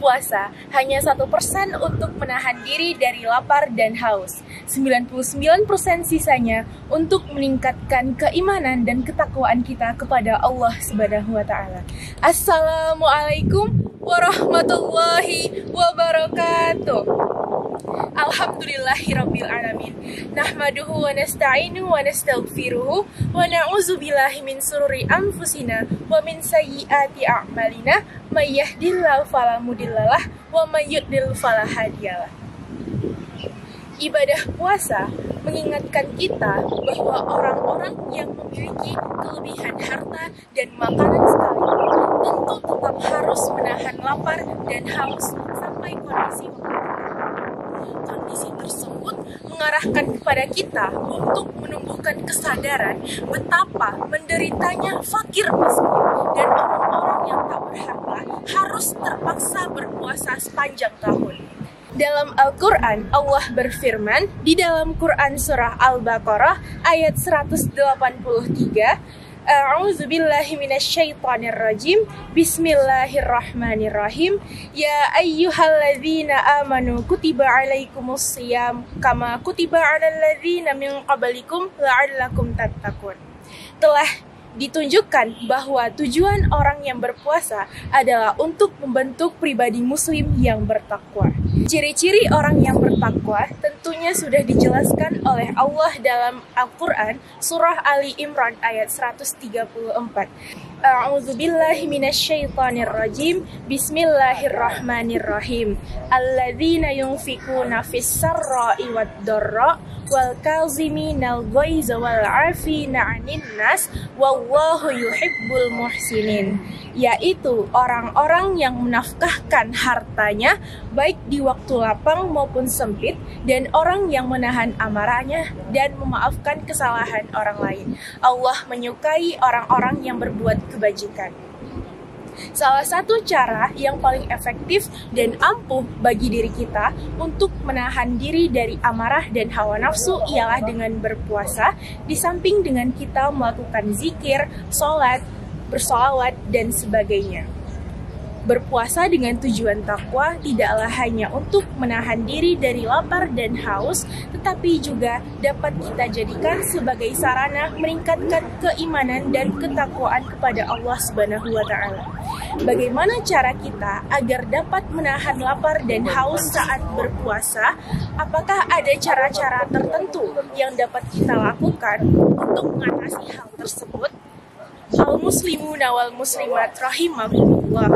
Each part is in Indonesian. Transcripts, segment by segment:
berpuasa hanya 1% untuk menahan diri dari lapar dan haus. 99% sisanya untuk meningkatkan keimanan dan ketakwaan kita kepada Allah Subhanahu wa taala. Assalamualaikum warahmatullahi wabarakatuh. Alhamdulillahirabbil alamin. Nahmaduhu wa nasta'inuhu wa nastaghfiruhu wa na'udzu billahi min sururi anfusina wa min sayyiati a'malina may yahdihillahu fala mudhillalah wa may yudlil fala hadiyalah. Ibadah puasa mengingatkan kita bahwa orang-orang yang memiliki kelebihan harta dan makanan sekalipun tentu tetap harus menahan lapar dan haus sampai kondisi tersebut mengarahkan kepada kita untuk menumbuhkan kesadaran betapa menderitanya fakir miskin dan orang-orang yang tak berharta harus terpaksa berpuasa sepanjang tahun. Dalam Al-Quran, Allah berfirman di dalam Quran Surah Al-Baqarah ayat 183, A'udzubillahi minasyaitonirrajim. Bismillahirrahmanirrahim. Ya ayyuhalladzina amanu kutiba alaikumusiyam kama kutiba alal ladzina min qablikum la'allakum tattaqun. Telah ditunjukkan bahwa tujuan orang yang berpuasa adalah untuk membentuk pribadi muslim yang bertakwa. Ciri-ciri orang yang bertakwa tentunya sudah dijelaskan oleh Allah dalam Al-Quran Surah Ali Imran ayat 134. A'udzubillahi minasyaitonirrajim. Bismillahirrahmanirrahim. Alladzina yunfikuna fis sarra'i wad dharra wal kaziminal ghaiza wal 'afina 'anil nas wallahu yuhibbul muhsinin, yaitu orang-orang yang menafkahkan hartanya baik di waktu lapang maupun sempit dan orang yang menahan amarahnya dan memaafkan kesalahan orang lain. Allah menyukai orang-orang yang berbuat kebajikan. Salah satu cara yang paling efektif dan ampuh bagi diri kita untuk menahan diri dari amarah dan hawa nafsu ialah dengan berpuasa, di samping dengan kita melakukan zikir, sholat, bersolawat, dan sebagainya. Berpuasa dengan tujuan takwa tidaklah hanya untuk menahan diri dari lapar dan haus, tetapi juga dapat kita jadikan sebagai sarana meningkatkan keimanan dan ketakwaan kepada Allah Subhanahu wa taala. Bagaimana cara kita agar dapat menahan lapar dan haus saat berpuasa? Apakah ada cara-cara tertentu yang dapat kita lakukan untuk mengatasi hal tersebut? Al-muslimuna wal muslimat rahimakumullah.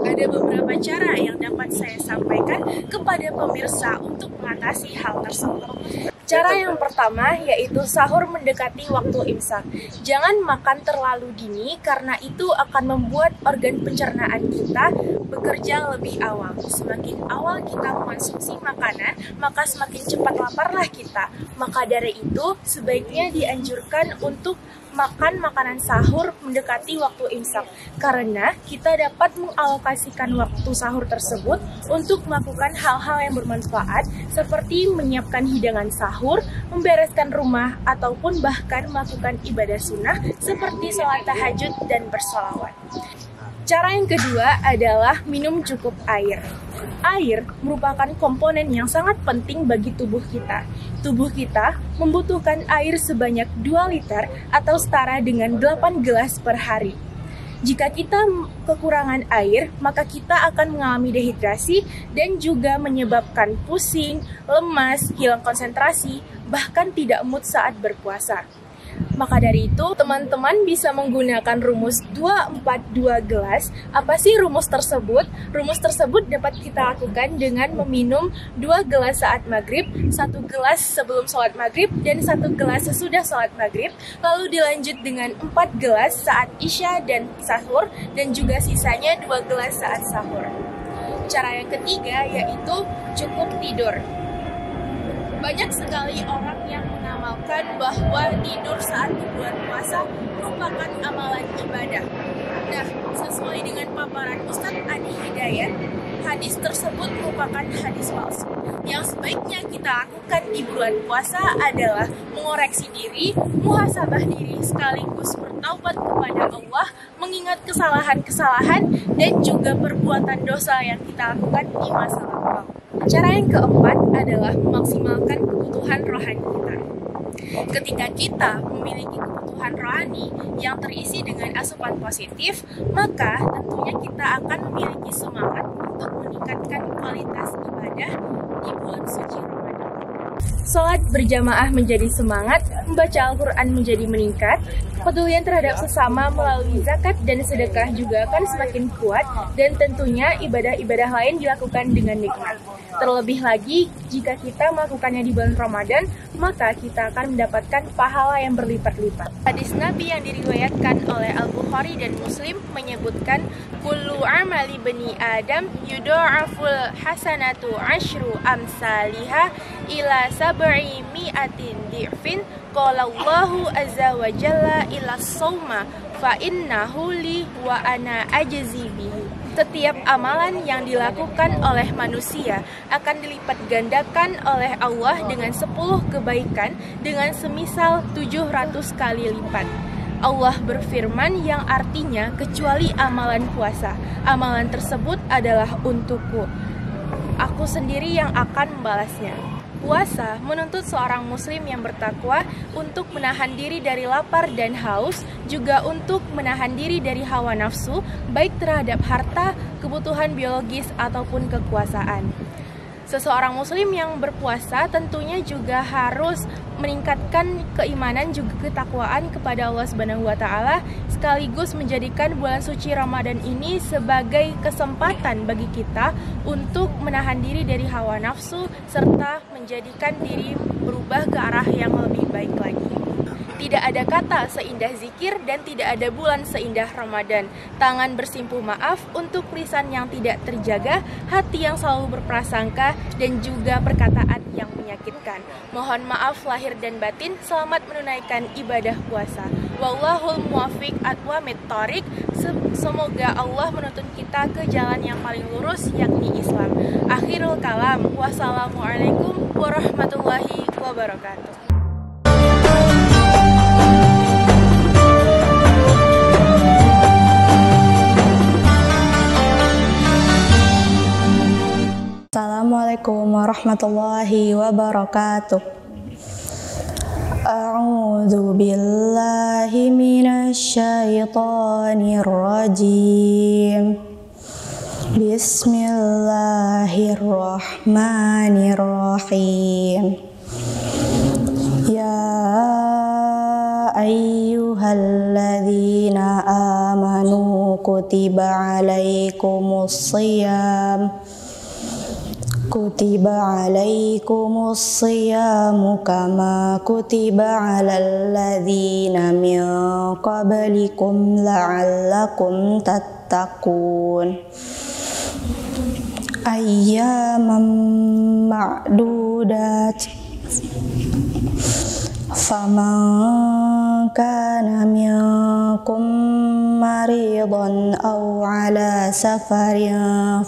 Ada beberapa cara yang dapat saya sampaikan kepada pemirsa untuk mengatasi hal tersebut. Cara yang pertama yaitu sahur mendekati waktu imsak. Jangan makan terlalu dini karena itu akan membuat organ pencernaan kita bekerja lebih awal. Semakin awal kita mengonsumsi makanan, maka semakin cepat laparlah kita. Maka dari itu sebaiknya dianjurkan untuk makan makanan sahur mendekati waktu imsak karena kita dapat mengalokasikan waktu sahur tersebut untuk melakukan hal-hal yang bermanfaat seperti menyiapkan hidangan sahur, membereskan rumah, ataupun bahkan melakukan ibadah sunnah seperti sholat tahajud dan bersolawat. Cara yang kedua adalah minum cukup air. Air merupakan komponen yang sangat penting bagi tubuh kita. Tubuh kita membutuhkan air sebanyak 2 liter atau setara dengan 8 gelas per hari. Jika kita kekurangan air, maka kita akan mengalami dehidrasi dan juga menyebabkan pusing, lemas, hilang konsentrasi, bahkan tidak mood saat berpuasa. Maka dari itu, teman-teman bisa menggunakan rumus 2-4-2 gelas. Apa sih rumus tersebut? Rumus tersebut dapat kita lakukan dengan meminum 2 gelas saat maghrib, 1 gelas sebelum sholat maghrib, dan 1 gelas sesudah sholat maghrib. Lalu dilanjut dengan 4 gelas saat isya dan sahur, dan juga sisanya 2 gelas saat sahur. Cara yang ketiga yaitu cukup tidur. Banyak sekali orang yang mengamalkan bahwa tidur saat di bulan puasa merupakan amalan ibadah. Nah, sesuai dengan paparan Ustadz Adi Hidayat, hadis tersebut merupakan hadis palsu yang sebaiknya kita kita lakukan di bulan puasa adalah mengoreksi diri, muhasabah diri, sekaligus bertaubat kepada Allah, mengingat kesalahan-kesalahan dan juga perbuatan dosa yang kita lakukan di masa lampau. Cara yang keempat adalah memaksimalkan kebutuhan rohani kita. Ketika kita memiliki kebutuhan rohani yang terisi dengan asupan positif, maka tentunya kita akan memiliki semangat untuk meningkatkan kualitas ibadah di bulan suci Ramadan. Salat berjamaah menjadi semangat, membaca Al-Quran menjadi meningkat, kepedulian terhadap sesama melalui zakat dan sedekah juga akan semakin kuat, dan tentunya ibadah-ibadah lain dilakukan dengan nikmat. Terlebih lagi, jika kita melakukannya di bulan Ramadan, maka kita akan mendapatkan pahala yang berlipat-lipat. Hadis Nabi yang diriwayatkan oleh Al-Bukhari dan Muslim menyebutkan, kullu amali bani Adam yudha'aful hasanatu asyru amsalihah ila sab'i mi'atin di'fin qala Allahu azza wa jalla ila sawma fa innahu li wa ana ajzi bihi. Setiap amalan yang dilakukan oleh manusia akan dilipat gandakan oleh Allah dengan 10 kebaikan dengan semisal 700 kali lipat. Allah berfirman yang artinya kecuali amalan puasa. Amalan tersebut adalah untukku. Aku sendiri yang akan membalasnya. Puasa menuntut seorang muslim yang bertakwa untuk menahan diri dari lapar dan haus, juga untuk menahan diri dari hawa nafsu, baik terhadap harta, kebutuhan biologis, ataupun kekuasaan. Seseorang muslim yang berpuasa tentunya juga harus meningkatkan keimanan juga ketakwaan kepada Allah Subhanahu wa taala, sekaligus menjadikan bulan suci Ramadan ini sebagai kesempatan bagi kita untuk menahan diri dari hawa nafsu serta menjadikan diri berubah ke arah yang lebih baik lagi. Tidak ada kata seindah zikir dan tidak ada bulan seindah Ramadan. Tangan bersimpuh maaf untuk lisan yang tidak terjaga, hati yang selalu berprasangka, dan juga perkataan yang menyakitkan. Mohon maaf lahir dan batin, selamat menunaikan ibadah puasa. Wallahul muwaffiq aqwamit thoriq. Semoga Allah menuntun kita ke jalan yang paling lurus, yakni Islam. Akhirul kalam. Wassalamualaikum warahmatullahi wabarakatuh. Assalamualaikum warahmatullahi wabarakatuh. A'udzu billahi minasy syaithanir rajim. Bismillahirrahmanirrahim. Ya ayyuhalladzina amanu kutiba alaikumus shiyam kama kutiba alal ladzina min qablikum la'allakum tattaqun. Ayyaman ma'dudat. Faman kana minkum maridan aw ala safarin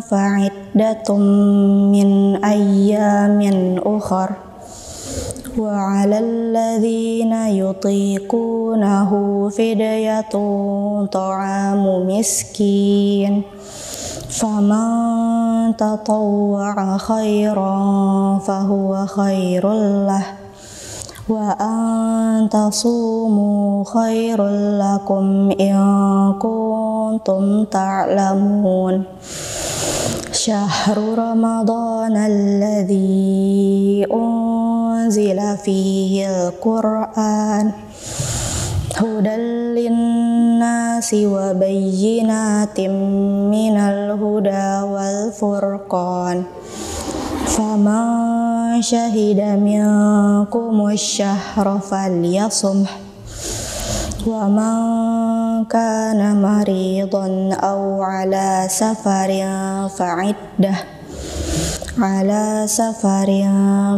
fa'iddatum min ayyamin ukhar wa 'alal ladzina yutiqunahu fidyatun ta'amu miskin faman tatawwa'a khairan fahuwa khairul lah wa antasumu khairul lakum in kuntum ta'lamun. Syahrul Ramadan alladzi unzila fihi al-Qur'an hudan linnasi wa bayyinatin minal huda wal furqan. Faman syahida minkumus syahra falyasumh wa man kana maridan aw ala safarin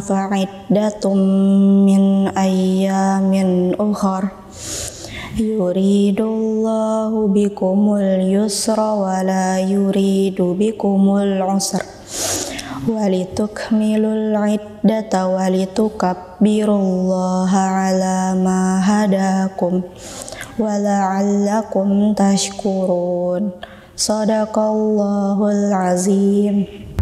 fa'iddatum min ayyamin ukhar yuridullahu bikumul yusra wa la yuridu bikumul usra walitukmilul iddata walitukabbirullaha ala ma hadakum wa la'allakum tashkurun. Sadaqallahul azim.